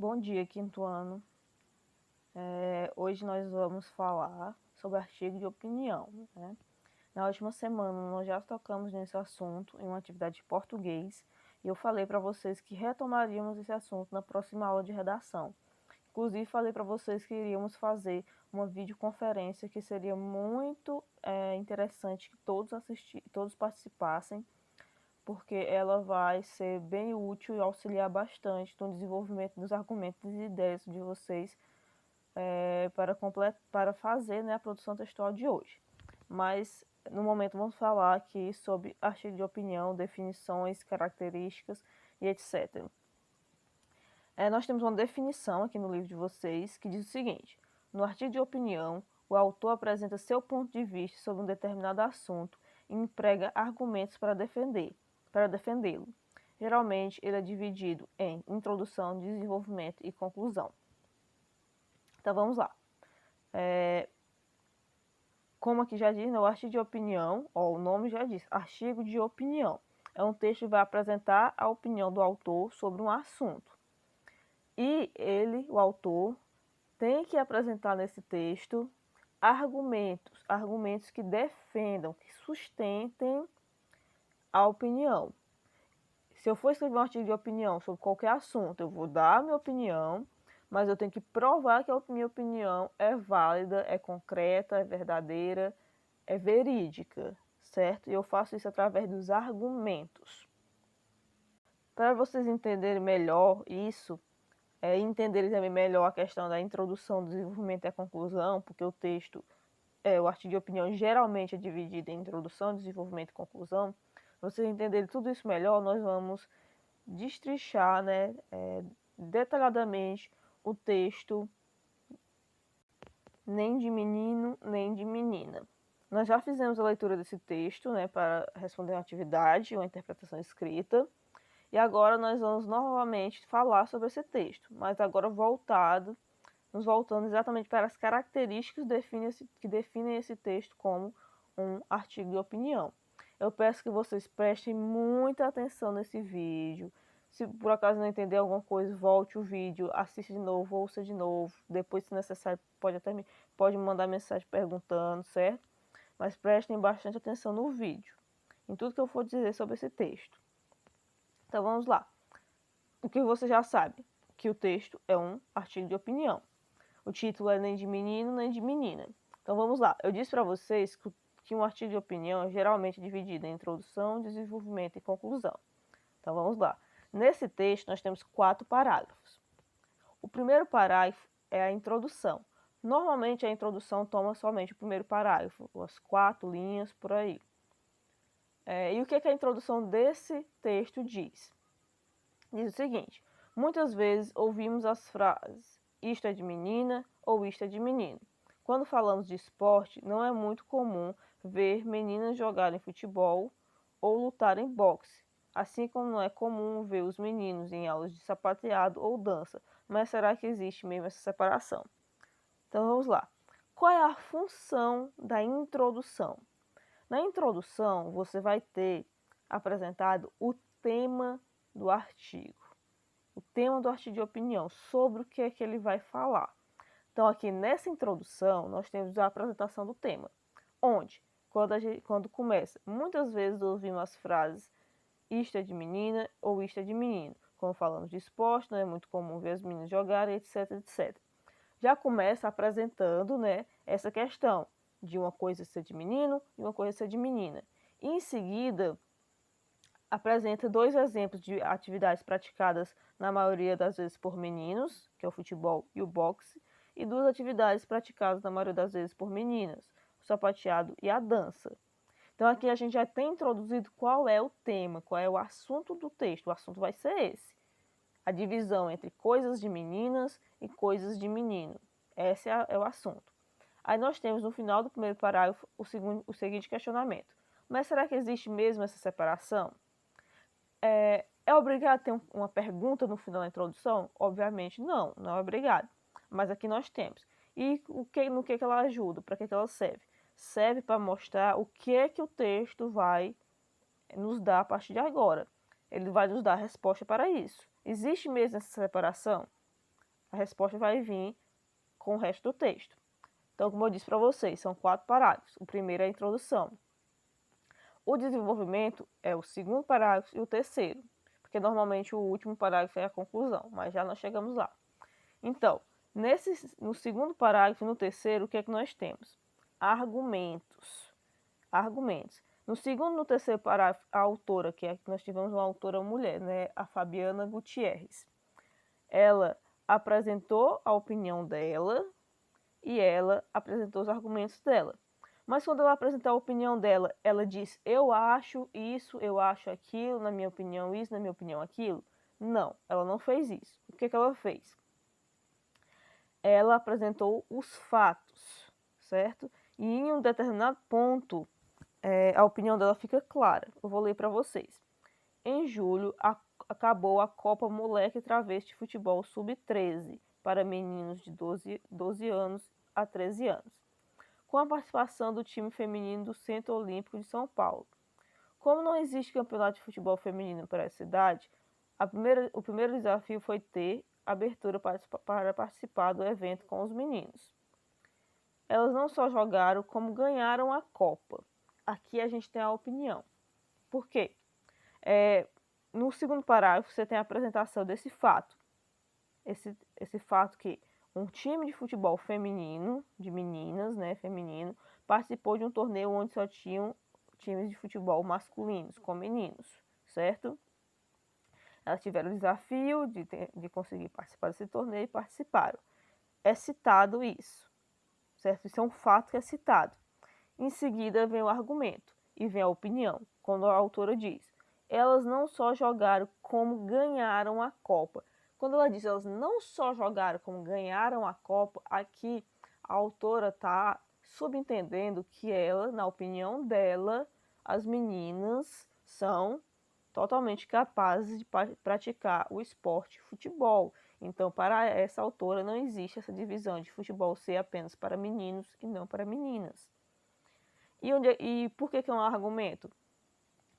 Bom dia, quinto ano. Hoje nós vamos falar sobre artigo de opinião, né? Na última semana nós já tocamos nesse assunto em uma atividade de português e eu falei para vocês que retomaríamos esse assunto na próxima aula de redação. Inclusive falei para vocês que iríamos fazer uma videoconferência que seria muito interessante que todos participassem, porque ela vai ser bem útil e auxiliar bastante no desenvolvimento dos argumentos e ideias de vocês para fazer, né, a produção textual de hoje. Mas, no momento, vamos falar aqui sobre artigo de opinião, definições, características e etc. Nós temos uma definição aqui no livro de vocês que diz o seguinte: no artigo de opinião, o autor apresenta seu ponto de vista sobre um determinado assunto e emprega argumentos para defendê-lo. Geralmente, ele é dividido em introdução, desenvolvimento e conclusão. Então, vamos lá. Como aqui já diz, o artigo de opinião, o nome já diz, artigo de opinião. É um texto que vai apresentar a opinião do autor sobre um assunto. E ele, o autor, tem que apresentar nesse texto argumentos que defendam, que sustentem a opinião. Se eu for escrever um artigo de opinião sobre qualquer assunto, eu vou dar a minha opinião, mas eu tenho que provar que a minha opinião é válida, é concreta, é verdadeira, é verídica, certo? E eu faço isso através dos argumentos. Para vocês entenderem melhor isso, entenderem também melhor a questão da introdução, desenvolvimento e a conclusão, porque o texto, o artigo de opinião geralmente é dividido em introdução, desenvolvimento e conclusão. Para vocês entenderem tudo isso melhor, nós vamos destrinchar, né, detalhadamente o texto nem de menino, nem de menina. Nós já fizemos a leitura desse texto, né, para responder uma atividade, uma interpretação escrita, e agora nós vamos novamente falar sobre esse texto, mas agora nos voltando exatamente para as características que definem esse texto como um artigo de opinião. Eu peço que vocês prestem muita atenção nesse vídeo. Se por acaso não entender alguma coisa, volte o vídeo, assista de novo, ouça de novo. Depois, se necessário, pode me mandar mensagem perguntando, certo? Mas prestem bastante atenção no vídeo, em tudo que eu for dizer sobre esse texto. Então vamos lá. O que você já sabe? Que o texto é um artigo de opinião. O título é nem de menino, nem de menina. Então vamos lá. Eu disse para vocês que um artigo de opinião é geralmente dividido em introdução, desenvolvimento e conclusão. Então vamos lá. Nesse texto nós temos 4 parágrafos. O primeiro parágrafo é a introdução. Normalmente a introdução toma somente o primeiro parágrafo, as 4 linhas por aí. E o que a introdução desse texto diz? Diz o seguinte: muitas vezes ouvimos as frases isto é de menina ou isto é de menino. Quando falamos de esporte, não é muito comum ver meninas jogarem futebol ou lutarem boxe, assim como não é comum ver os meninos em aulas de sapateado ou dança. Mas será que existe mesmo essa separação? Então vamos lá. Qual é a função da introdução? Na introdução, você vai ter apresentado o tema do artigo. O tema do artigo de opinião, sobre o que é que ele vai falar. Então, aqui nessa introdução, nós temos a apresentação do tema, onde, quando começa, muitas vezes ouvimos as frases isto é de menina ou isto é de menino. Quando falamos de esporte, não é muito comum ver as meninas jogarem, etc, etc. Já começa apresentando, né, essa questão de uma coisa ser de menino e uma coisa ser de menina. E, em seguida, apresenta 2 exemplos de atividades praticadas na maioria das vezes por meninos, que é o futebol e o boxe, e 2 atividades praticadas na maioria das vezes por meninas, o sapateado e a dança. Então aqui a gente já tem introduzido qual é o tema, qual é o assunto do texto. O assunto vai ser esse: a divisão entre coisas de meninas e coisas de menino. Esse é o assunto. Aí nós temos no final do primeiro parágrafo o seguinte questionamento: mas será que existe mesmo essa separação? É obrigado a ter uma pergunta no final da introdução? Obviamente não, não é obrigado. Mas aqui nós temos. E no que ela ajuda? Para que ela serve? Serve para mostrar o que é que o texto vai nos dar a partir de agora. Ele vai nos dar a resposta para isso. Existe mesmo essa separação? A resposta vai vir com o resto do texto. Então, como eu disse para vocês, são 4 parágrafos. O primeiro é a introdução. O desenvolvimento é o segundo parágrafo e o terceiro, porque normalmente o último parágrafo é a conclusão, mas já nós chegamos lá. Então, no segundo parágrafo e no terceiro, o que é que nós temos? Argumentos. No segundo e no terceiro parágrafo, a autora, que nós tivemos uma autora mulher, né, a Fabiana Gutierrez, ela apresentou a opinião dela e ela apresentou os argumentos dela. Mas quando ela apresentou a opinião dela, ela disse, eu acho isso, eu acho aquilo, na minha opinião isso, na minha opinião aquilo. Não, ela não fez isso. O que ela fez? Ela apresentou os fatos, certo? E em um determinado ponto, a opinião dela fica clara. Eu vou ler para vocês. Em julho, acabou a Copa Moleque Travesti Futebol Sub-13 para meninos de 12 anos a 13 anos, com a participação do time feminino do Centro Olímpico de São Paulo. Como não existe campeonato de futebol feminino para essa idade, o primeiro desafio foi ter abertura para participar do evento com os meninos. Elas não só jogaram, como ganharam a Copa. Aqui a gente tem a opinião. Por quê? No segundo parágrafo, você tem a apresentação desse fato. Esse fato que um time de futebol feminino, de meninas, né, feminino, participou de um torneio onde só tinham times de futebol masculinos, com meninos, certo? Elas tiveram o desafio de conseguir participar desse torneio e participaram. É citado isso, certo? Isso é um fato que é citado. Em seguida vem o argumento e vem a opinião, quando a autora diz, elas não só jogaram como ganharam a Copa. Quando ela diz elas não só jogaram como ganharam a Copa, aqui a autora está subentendendo que ela, na opinião dela, as meninas são totalmente capazes de praticar o esporte futebol. Então, para essa autora, não existe essa divisão de futebol ser apenas para meninos e não para meninas. E por que é um argumento?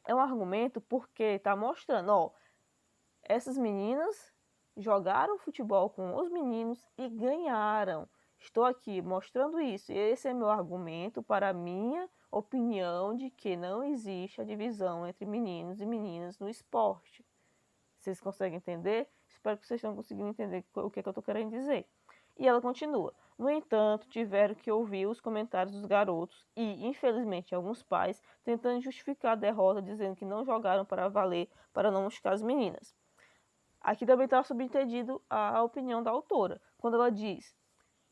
É um argumento porque está mostrando, ó, essas meninas jogaram futebol com os meninos e ganharam. Estou aqui mostrando isso. E esse é meu argumento para a minha opinião de que não existe a divisão entre meninos e meninas no esporte. Vocês conseguem entender? Espero que vocês estão conseguindo entender o que eu estou querendo dizer. E ela continua. No entanto, tiveram que ouvir os comentários dos garotos e, infelizmente, alguns pais tentando justificar a derrota, dizendo que não jogaram para valer para não machucar as meninas. Aqui também está subentendido a opinião da autora, quando ela diz: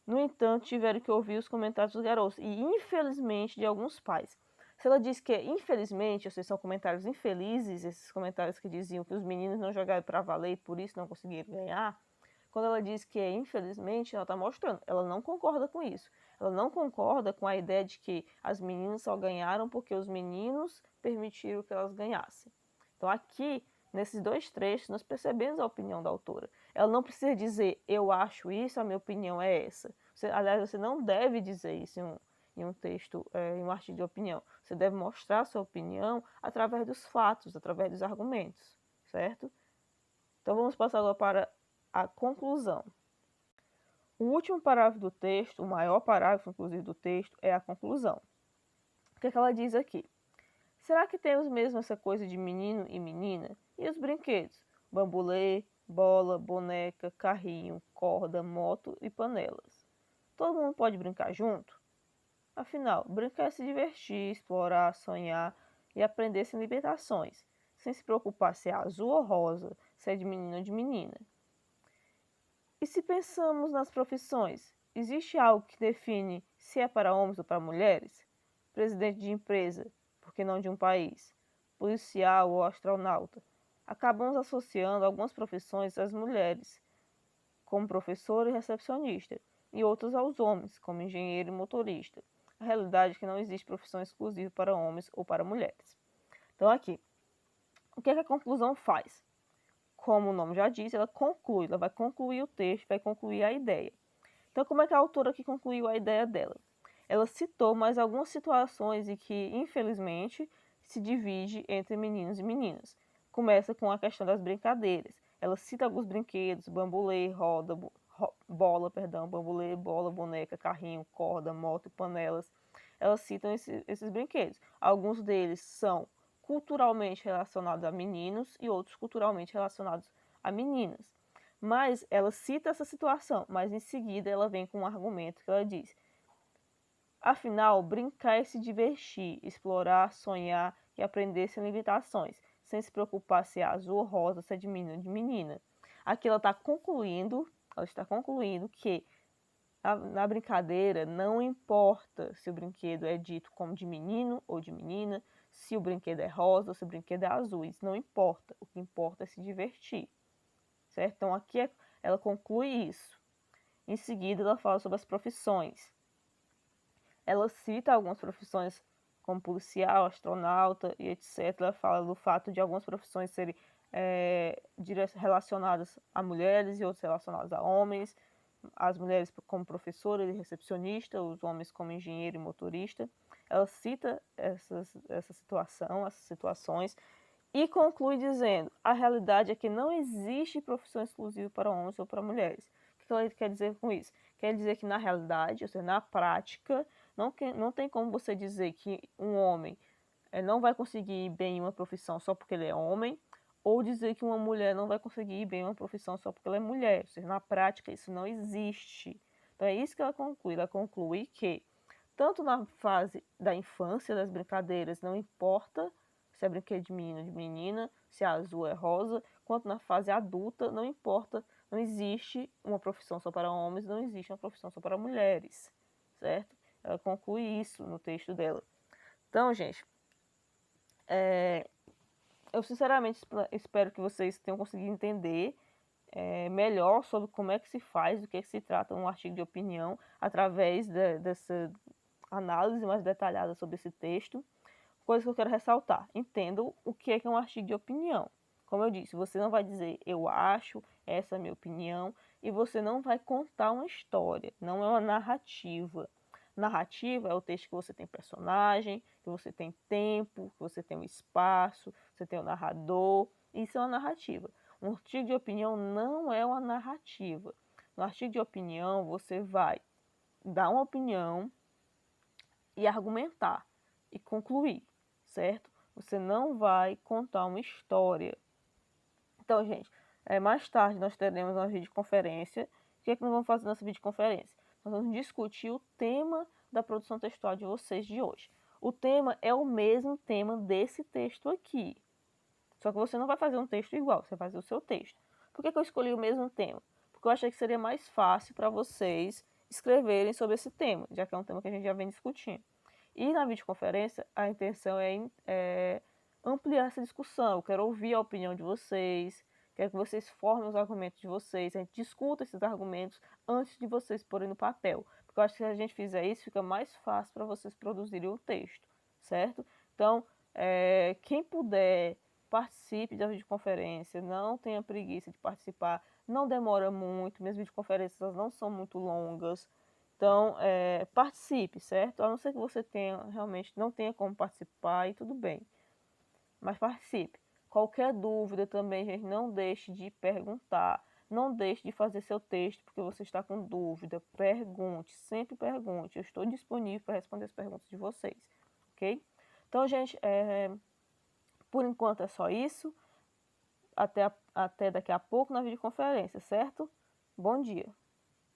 no entanto, tiveram que ouvir os comentários dos garotos e, infelizmente, de alguns pais. Se ela diz que infelizmente, ou seja, são comentários infelizes, esses comentários que diziam que os meninos não jogaram para valer e por isso não conseguiram ganhar, quando ela diz que infelizmente, ela está mostrando, ela não concorda com isso. Ela não concorda com a ideia de que as meninas só ganharam porque os meninos permitiram que elas ganhassem. Então aqui, nesses dois trechos, nós percebemos a opinião da autora. Ela não precisa dizer, eu acho isso, a minha opinião é essa. Aliás, você não deve dizer isso em um texto, em um artigo de opinião. Você deve mostrar a sua opinião através dos fatos, através dos argumentos, certo? Então vamos passar agora para a conclusão. O último parágrafo do texto, o maior parágrafo, inclusive, do texto, é a conclusão. O que ela diz aqui? Será que temos mesmo essa coisa de menino e menina? E os brinquedos? Bambolê, bola, boneca, carrinho, corda, moto e panelas. Todo mundo pode brincar junto? Afinal, brincar é se divertir, explorar, sonhar e aprender sem limitações, sem se preocupar se é azul ou rosa, se é de menino ou de menina. E se pensamos nas profissões, existe algo que define se é para homens ou para mulheres? Presidente de empresa, por que não de um país? Policial ou astronauta? Acabamos associando algumas profissões às mulheres, como professor e recepcionista, e outras aos homens, como engenheiro e motorista. A realidade é que não existe profissão exclusiva para homens ou para mulheres. Então aqui, o que a conclusão faz? Como o nome já diz, ela conclui, ela vai concluir o texto, vai concluir a ideia. Então, como é que a autora aqui concluiu a ideia dela? Ela citou mais algumas situações em que, infelizmente, se divide entre meninos e meninas. Começa com a questão das brincadeiras. Ela cita alguns brinquedos, bambolê, bola, perdão, bambolê, bola, boneca, carrinho, corda, moto, panelas. Elas citam esses brinquedos. Alguns deles são culturalmente relacionados a meninos e outros culturalmente relacionados a meninas. Mas ela cita essa situação, mas em seguida ela vem com um argumento que ela diz: afinal, brincar é se divertir, explorar, sonhar e aprender sem limitações, sem se preocupar se é azul ou rosa, se é de menino ou de menina. Aqui ela está concluindo que na brincadeira não importa se o brinquedo é dito como de menino ou de menina, se o brinquedo é rosa ou se o brinquedo é azul, isso não importa. O que importa é se divertir, certo? Então aqui ela conclui isso. Em seguida ela fala sobre as profissões. Ela cita algumas profissões como policial, astronauta e etc. Ela fala do fato de algumas profissões serem relacionadas a mulheres e outras relacionadas a homens, as mulheres como professora e recepcionista, os homens como engenheiro e motorista. Ela cita essa situações e conclui dizendo: a realidade é que não existe profissão exclusiva para homens ou para mulheres. O que ela quer dizer com isso? Quer dizer que na realidade, ou seja, na prática, não tem como você dizer que um homem não vai conseguir ir bem em uma profissão só porque ele é homem, ou dizer que uma mulher não vai conseguir ir bem em uma profissão só porque ela é mulher. Ou seja, na prática isso não existe. Então é isso que ela conclui. Ela conclui que tanto na fase da infância, das brincadeiras, não importa se é brinquedo de menino ou de menina, se é azul ou é rosa, quanto na fase adulta, não importa, não existe uma profissão só para homens, não existe uma profissão só para mulheres, certo? Ela conclui isso no texto dela. Então, gente, eu sinceramente espero que vocês tenham conseguido entender melhor sobre como é que se faz, do que se trata um artigo de opinião, através dessa análise mais detalhada sobre esse texto. Coisa que eu quero ressaltar: entendam o que é um artigo de opinião. Como eu disse, você não vai dizer eu acho, essa é a minha opinião, e você não vai contar uma história, não é uma narrativa. Narrativa é o texto que você tem personagem, que você tem tempo, que você tem um espaço, você tem o narrador. Isso é uma narrativa. Um artigo de opinião não é uma narrativa. No artigo de opinião, você vai dar uma opinião e argumentar e concluir, certo? Você não vai contar uma história. Então, gente, mais tarde nós teremos uma videoconferência. O que é que nós vamos fazer nessa videoconferência? Nós vamos discutir o tema da produção textual de vocês de hoje. O tema é o mesmo tema desse texto aqui. Só que você não vai fazer um texto igual, você vai fazer o seu texto. Por que eu escolhi o mesmo tema? Porque eu achei que seria mais fácil para vocês escreverem sobre esse tema, já que é um tema que a gente já vem discutindo. E na videoconferência, a intenção é ampliar essa discussão. Eu quero ouvir a opinião de vocês, quero que vocês formem os argumentos de vocês, a gente discuta esses argumentos antes de vocês porem no papel. Porque eu acho que se a gente fizer isso, fica mais fácil para vocês produzirem o texto, certo? Então, quem puder, participe da videoconferência, não tenha preguiça de participar, não demora muito, minhas videoconferências não são muito longas. Então, participe, certo? A não ser que você realmente não tenha como participar, e tudo bem. Mas participe. Qualquer dúvida também, gente, não deixe de perguntar. Não deixe de fazer seu texto porque você está com dúvida. Pergunte, sempre pergunte. Eu estou disponível para responder as perguntas de vocês, ok? Então, gente, por enquanto é só isso. Até daqui a pouco na videoconferência, certo? Bom dia.